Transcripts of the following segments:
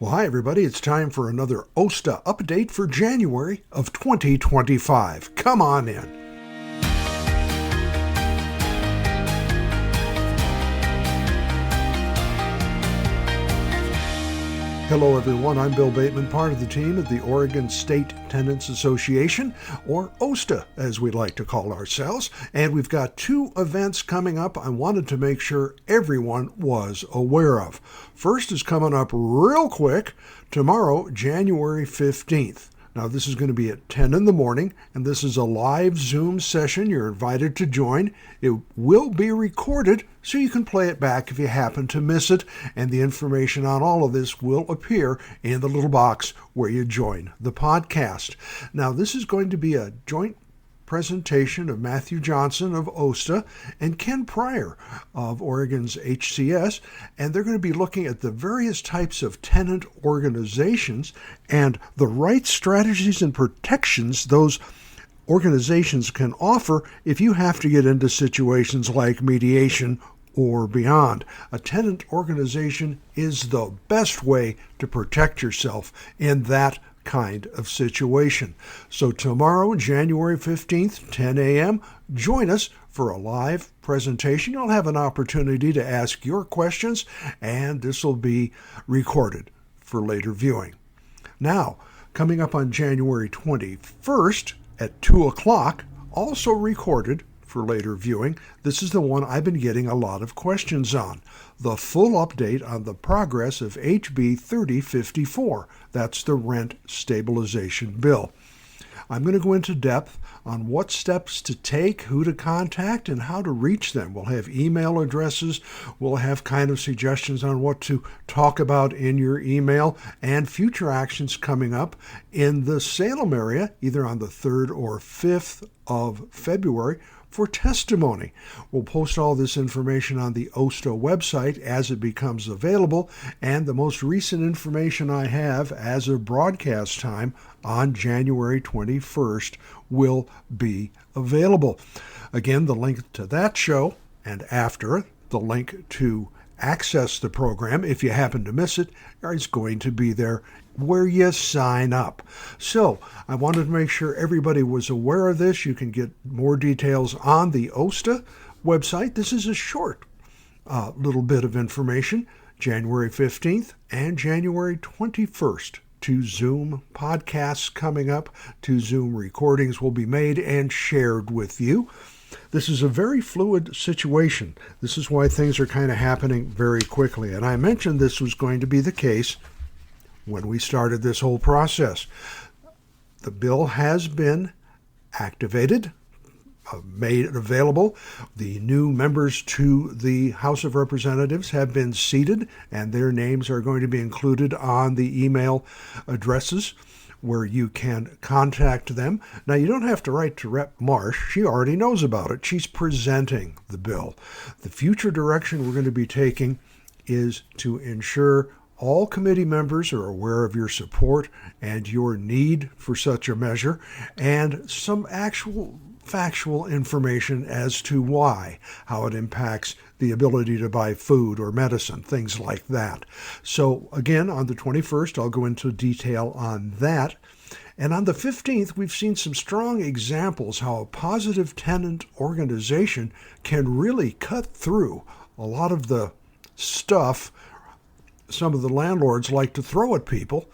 Well, hi, everybody. It's time for another OSTA update for January of 2025. Come on in. Hello, everyone. I'm Bill Bateman, part of the team at the Oregon State Tenants Association, or OSTA, as we like to call ourselves. And we've got two events coming up I wanted to make sure everyone was aware of. First is coming up real quick tomorrow, January 15th. Now, this is going to be at 10 in the morning, and this is a live Zoom session. You're invited to join. It will be recorded, so you can play it back if you happen to miss it, and the information on all of this will appear in the little box where you join the podcast. Now, this is going to be a joint presentation of Matthew Johnson of OSTA and Ken Pryor of Oregon's HCS, and they're going to be looking at the various types of tenant organizations and the right strategies and protections those organizations can offer if you have to get into situations like mediation or beyond. A tenant organization is the best way to protect yourself in that kind of situation. So tomorrow, January 15th, 10 a.m., join us for a live presentation. You'll have an opportunity to ask your questions, and this will be recorded for later viewing. Now, coming up on January 21st at 2 o'clock, also recorded for later viewing, this is the one I've been getting a lot of questions on. The full update on the progress of HB 3054. That's the rent stabilization bill. I'm going to go into depth on what steps to take, who to contact, and how to reach them. We'll have email addresses. We'll have kind of suggestions on what to talk about in your email and future actions coming up in the Salem area, either on the 3rd or 5th of February, for testimony. We'll post all this information on the OSTA website as it becomes available, and the most recent information I have as of broadcast time on January 21st will be available. Again, the link to that show, and after it, the link to access the program, if you happen to miss it, is going to be there where you sign up. So I wanted to make sure everybody was aware of this. You can get more details on the OSTA website. This is a short little bit of information. January 15th and January 21st. 2 Zoom podcasts coming up. 2 Zoom recordings will be made and shared with you. This is a very fluid situation. This is why things are kind of happening very quickly. And I mentioned this was going to be the case when we started this whole process. The bill has been activated, made available. The new members to the House of Representatives have been seated, and their names are going to be included on the email addresses where you can contact them. Now, you don't have to write to Rep. Marsh. She already knows about it. She's presenting the bill. The future direction we're going to be taking is to ensure all committee members are aware of your support and your need for such a measure, and some actual factual information as to why, how it impacts the ability to buy food or medicine, things like that. So again, on the 21st, I'll go into detail on that. And on the 15th, we've seen some strong examples how a positive tenant organization can really cut through a lot of the stuff some of the landlords like to throw at people.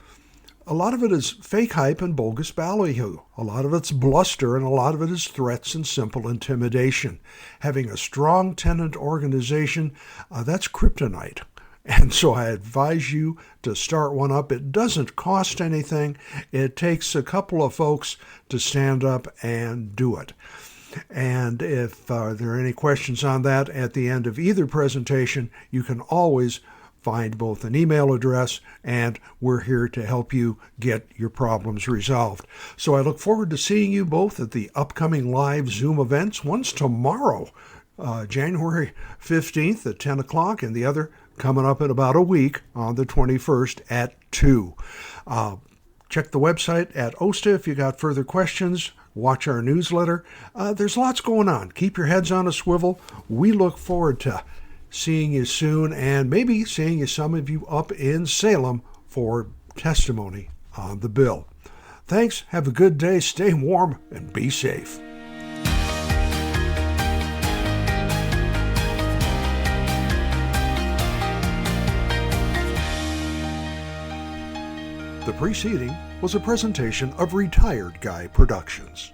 A lot of it is fake hype and bogus ballyhoo. A lot of it's bluster, and a lot of it is threats and simple intimidation. Having a strong tenant organization, that's kryptonite. And so I advise you to start one up. It doesn't cost anything. It takes a couple of folks to stand up and do it. And if there are any questions on that at the end of either presentation, you can always find both an email address, and we're here to help you get your problems resolved. So I look forward to seeing you both at the upcoming live Zoom events. One's tomorrow, January 15th at 10 o'clock, and the other coming up in about a week on the 21st at 2. Check the website at OSTA if you got further questions. Watch our newsletter. There's lots going on. Keep your heads on a swivel. We look forward to seeing you soon, and maybe seeing you, some of you up in Salem for testimony on the bill. Thanks, have a good day, stay warm, and be safe. The preceding was a presentation of Retired Guy Productions.